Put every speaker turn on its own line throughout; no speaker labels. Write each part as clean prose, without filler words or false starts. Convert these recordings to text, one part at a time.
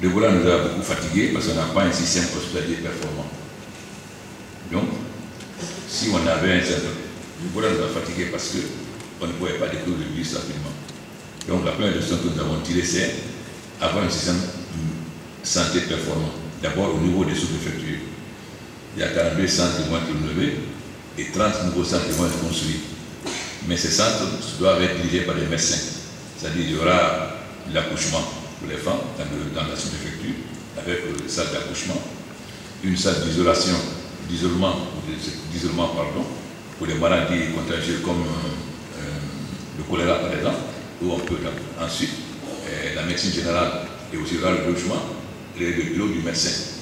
L'Ebola nous a beaucoup fatigués parce qu'on n'a pas un système hospitalier performant. Donc, si on avait un certain... L'Ebola nous a fatigués parce qu'on ne pouvait pas découvrir le virus rapidement. Donc, la première leçon que nous avons tirée, c'est avoir un système santé performant. D'abord, au niveau des sous-préfectures. Il y a 42 centres qui vont être renouvelés et 30 nouveaux centres qui vont être construits. Mais ces centres doivent être dirigés par des médecins. C'est-à-dire qu'il y aura l'accouchement pour les femmes dans la sous-préfecture, avec une salle d'accouchement, une salle d'isolement pour les maladies contagieuses comme le choléra par exemple, où on peut ensuite, la médecine générale et aussi le logement, le bureau du médecin.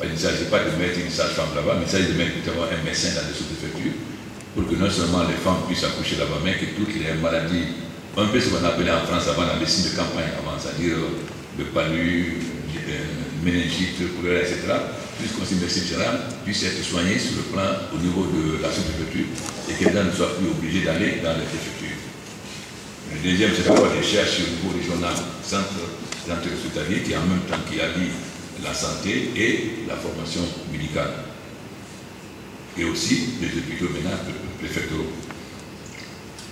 Il ne s'agit pas de mettre une sage-femme là-bas, mais il s'agit de mettre un médecin dans les sous-préfectures pour que non seulement les femmes puissent accoucher là-bas, mais que toutes les maladies, un peu ce qu'on appelait en France avant la médecine de campagne, avant, c'est-à-dire le palu, méningite, choléra, etc., puisqu'on sait médecine générale, puisse être soignée sur le plan au niveau de la sous-préfecture et que les gens ne soient plus obligés d'aller dans les préfectures. Le deuxième, c'est d'avoir des recherches au niveau régional, centre hospitalier, qui en même temps qui allie la santé et la formation médicale. Et aussi les hôpitaux maintenant préfectoraux.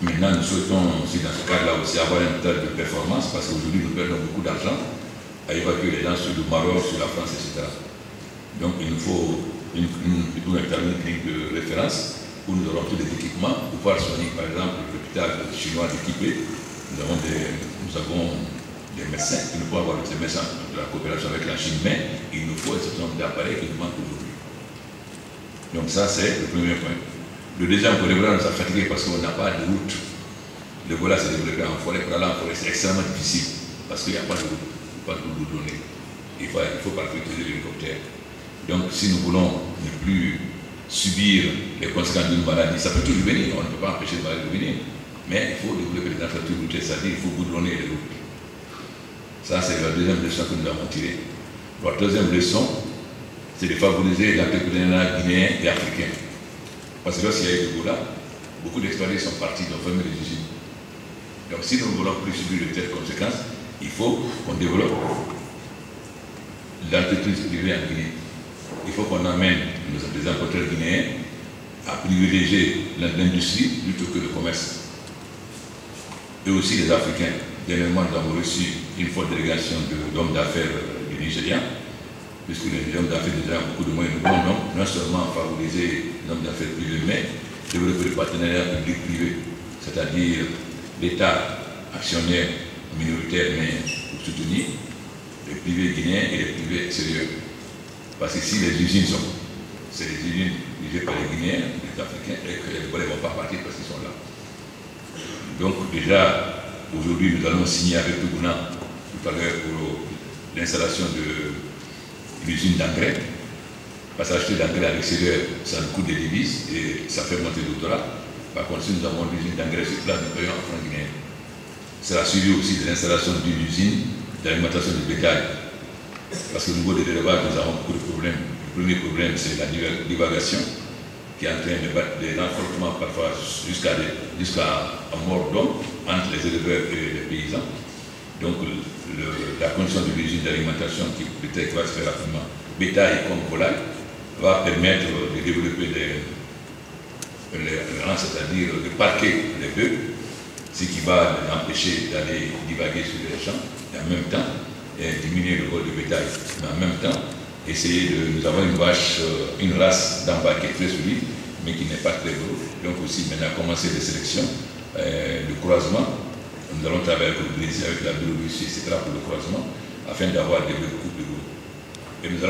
Maintenant, nous souhaitons aussi dans ce cadre-là aussi avoir un tel de performance parce qu'aujourd'hui nous perdons beaucoup d'argent à évacuer les gens sur le Maroc, sur la France, etc. Donc il nous faut une clinique de référence où nous aurons tous les équipements pour pouvoir soigner par exemple l'hôpital chinois équipé. Nous avons des médecins qui nous peuvent avoir des médecins de la coopération avec la Chine, mais il nous faut un certain nombre d'appareils qui nous manquent aujourd'hui. Donc ça c'est le premier point. Le deuxième point, l'Ebola nous a fatigués parce qu'on n'a pas de route. L'Ebola s'est développé en forêt, pour aller en forêt c'est extrêmement difficile parce qu'il n'y a pas de route, pas de route donnée. Il faut partir utiliser l'hélicoptère. Donc si nous voulons ne plus subir les conséquences d'une maladie, ça peut toujours venir, on ne peut pas empêcher de maladie de venir, mais il faut développer des infrastructures routières, c'est-à-dire il faut goudronner les routes. Ça, c'est la deuxième leçon que nous avons tirée. La troisième leçon, c'est de favoriser l'entrepreneuriat guinéen et africain. Parce que lorsqu'il y a eu l'Ebola, beaucoup d'exploitants sont partis, ils ont fermé les usines. Donc si nous ne voulons plus subir de telles conséquences, il faut qu'on développe l'entreprise privée en Guinée. Il faut qu'on amène les importateurs guinéens à privilégier l'industrie plutôt que le commerce. Et aussi les Africains. Dernièrement, nous avons reçu une forte délégation d'hommes d'affaires du Nigeria, puisque les hommes d'affaires déjà ont beaucoup de moyens de bon nombre, non seulement favoriser les hommes d'affaires privés, mais développer le partenariat public-privé, c'est-à-dire l'État actionnaire minoritaire, mais pour soutenir les privés guinéens et les privés extérieurs. Parce que si les usines sont, c'est les usines dirigées par les Guinéens, les Africains, et que les volets ne vont pas partir parce qu'ils sont là. Donc déjà, aujourd'hui, nous allons signer avec Toubuna tout à l'heure pour l'installation d'une usine d'engrais. Parce qu'acheter d'engrais à l'extérieur, ça nous coûte des devises et ça fait monter le doctorat. Par contre, si nous avons une usine d'engrais sur place, nous payons en francs guinéens. C'est suivi aussi de l'installation d'une usine d'alimentation du bétail. Parce qu'au niveau des élevages, nous avons beaucoup de problèmes. Le premier problème, c'est la divagation qui entraîne des renforcements parfois jusqu'à mort d'homme entre les éleveurs et les paysans. Donc la condition de l'usine d'alimentation qui peut-être va se faire rapidement, bétail comme volaille, va permettre de développer les rangs, c'est-à-dire de parquer les bœufs, ce qui va empêcher d'aller divaguer sur les champs, et en même temps diminuer le vol de bétail, mais en même temps essayer nous avons une vache, une race d'Amba qui est très solide, mais qui n'est pas très grosse. Donc aussi maintenant commencer les sélections, le croisement. Nous allons travailler avec le Brésil, avec la Biélorussie, etc. pour le croisement, afin d'avoir des bœufs de gros. Et nous allons